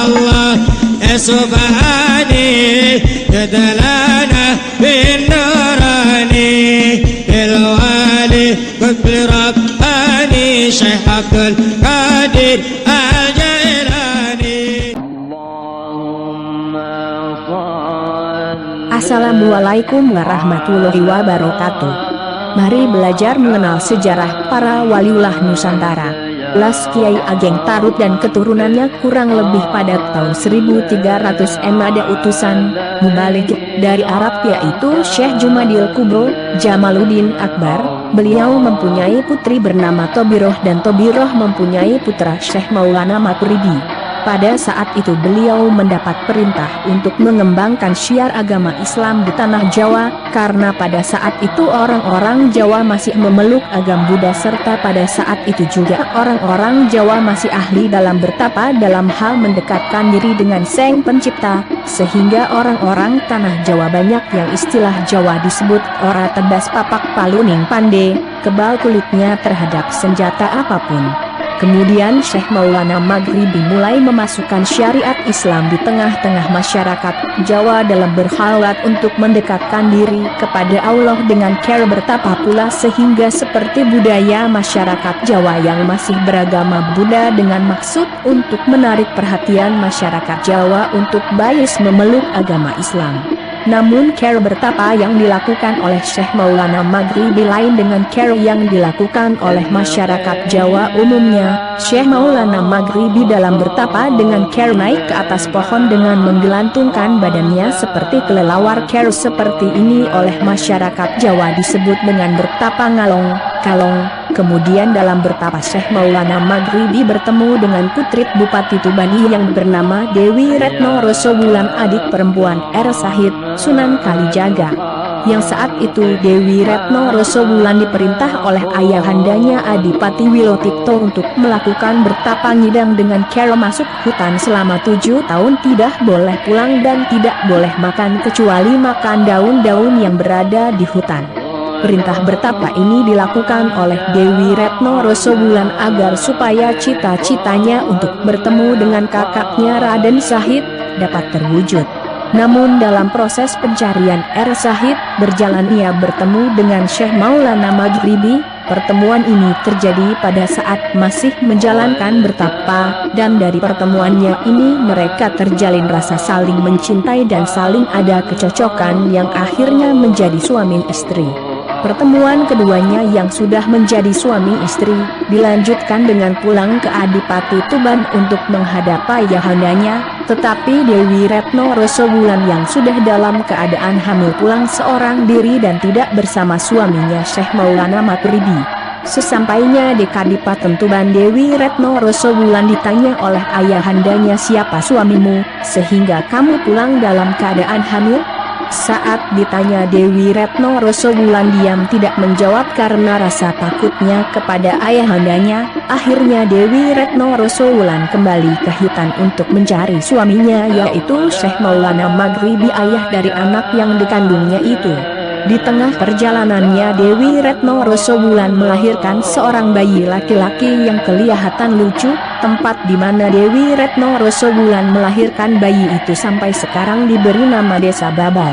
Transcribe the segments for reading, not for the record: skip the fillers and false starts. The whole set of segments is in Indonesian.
الله يا سبحاني جدلنا بالنوراني الوالي قد رباني شيخ عبد القادر الجيلاني. Assalamualaikum warahmatullahi wabarakatuh. Mari belajar mengenal sejarah para waliullah Nusantara. Las Kiai Ageng Tarut dan keturunannya kurang lebih pada tahun 1300 ada utusan mubalik dari Arab yaitu Syekh Jumadil Kubro Jamaluddin Akbar. Beliau mempunyai putri bernama Tobiroh dan Tobiroh mempunyai putra Syekh Maulana Maturidi. Pada saat itu beliau mendapat perintah untuk mengembangkan syiar agama Islam di tanah Jawa, karena pada saat itu orang-orang Jawa masih memeluk agama Buddha serta pada saat itu juga orang-orang Jawa masih ahli dalam bertapa dalam hal mendekatkan diri dengan Sang Pencipta, sehingga orang-orang tanah Jawa banyak yang istilah Jawa disebut ora tedas papak paluning pande, kebal kulitnya terhadap senjata apapun. Kemudian Syekh Maulana Maghribi mulai memasukkan syariat Islam di tengah-tengah masyarakat Jawa dalam berkhalwat untuk mendekatkan diri kepada Allah dengan cara bertapa pula sehingga seperti budaya masyarakat Jawa yang masih beragama Buddha dengan maksud untuk menarik perhatian masyarakat Jawa untuk bias memeluk agama Islam. Namun cara bertapa yang dilakukan oleh Syekh Maulana Maghribi lain dengan cara yang dilakukan oleh masyarakat Jawa umumnya. Syekh Maulana Maghribi dalam bertapa dengan cara naik ke atas pohon dengan menggelantungkan badannya seperti kelelawar. Cara seperti ini oleh masyarakat Jawa disebut dengan bertapa kalong. Kemudian dalam bertapa Syekh Maulana Maghribi bertemu dengan putri Bupati Tubani yang bernama Dewi Retno Rosobulan, adik perempuan R. Sahid, Sunan Kalijaga. Yang saat itu Dewi Retno Rosobulan diperintah oleh ayahandanya Adipati Wilotikto untuk melakukan bertapa ngidang dengan cara masuk hutan selama 7 tahun, tidak boleh pulang dan tidak boleh makan kecuali makan daun-daun yang berada di hutan. Perintah bertapa ini dilakukan oleh Dewi Retno Rosobulan agar supaya cita-citanya untuk bertemu dengan kakaknya Raden Sahid dapat terwujud. Namun dalam proses pencarian R. Sahid berjalan ia bertemu dengan Syekh Maulana Maghribi. Pertemuan ini terjadi pada saat masih menjalankan bertapa, dan dari pertemuannya ini mereka terjalin rasa saling mencintai dan saling ada kecocokan yang akhirnya menjadi suami istri. Pertemuan keduanya yang sudah menjadi suami istri dilanjutkan dengan pulang ke Adipati Tuban untuk menghadap ayahandanya, tetapi Dewi Retno Rosobulan yang sudah dalam keadaan hamil pulang seorang diri dan tidak bersama suaminya Syekh Maulana Maturidi. Sesampainya di Kadipaten Tuban, Dewi Retno Rosobulan ditanya oleh ayahandanya, "Siapa suamimu, sehingga kamu pulang dalam keadaan hamil?" Saat ditanya Dewi Retno Rosobulan diam tidak menjawab karena rasa takutnya kepada ayahandanya. Akhirnya Dewi Retno Rosobulan kembali ke hutan untuk mencari suaminya yaitu Syekh Maulana Maghribi, ayah dari anak yang dikandungnya itu. Di tengah perjalanannya Dewi Retno Rosobulan melahirkan seorang bayi laki-laki yang kelihatan lucu. Tempat di mana Dewi Retno Rosobulan melahirkan bayi itu sampai sekarang diberi nama Desa Babar.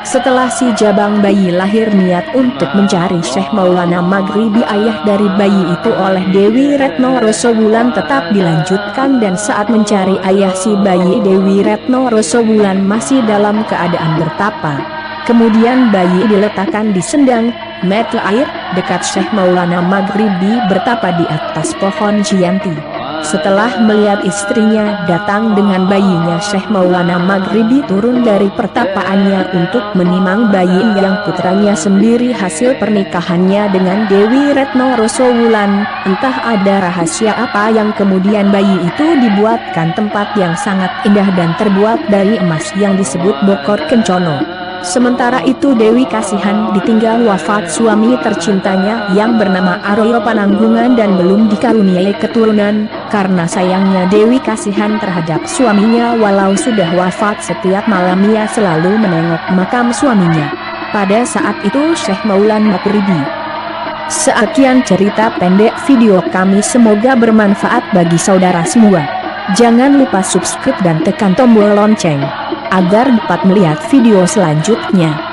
Setelah si jabang bayi lahir, niat untuk mencari Syekh Maulana Maghribi ayah dari bayi itu oleh Dewi Retno Rosobulan tetap dilanjutkan, dan saat mencari ayah si bayi Dewi Retno Rosobulan masih dalam keadaan bertapa. Kemudian bayi diletakkan di sendang mata air dekat Syekh Maulana Maghribi bertapa di atas pohon Cianti. Setelah melihat istrinya datang dengan bayinya, Syekh Maulana Maghribi turun dari pertapaannya untuk menimang bayi yang putranya sendiri hasil pernikahannya dengan Dewi Retno Rosobulan. Entah ada rahasia apa yang kemudian bayi itu dibuatkan tempat yang sangat indah dan terbuat dari emas yang disebut Bokor Kencono. Sementara itu Dewi Kasihan ditinggal wafat suami tercintanya yang bernama Aryo Pananggungan dan belum dikaruniai keturunan. Karena sayangnya Dewi Kasihan terhadap suaminya, walau sudah wafat setiap malam ia selalu menengok makam suaminya. Pada saat itu Syekh Maulana Maghribi. Sekian cerita pendek video kami, semoga bermanfaat bagi saudara semua. Jangan lupa subscribe dan tekan tombol lonceng, agar dapat melihat video selanjutnya.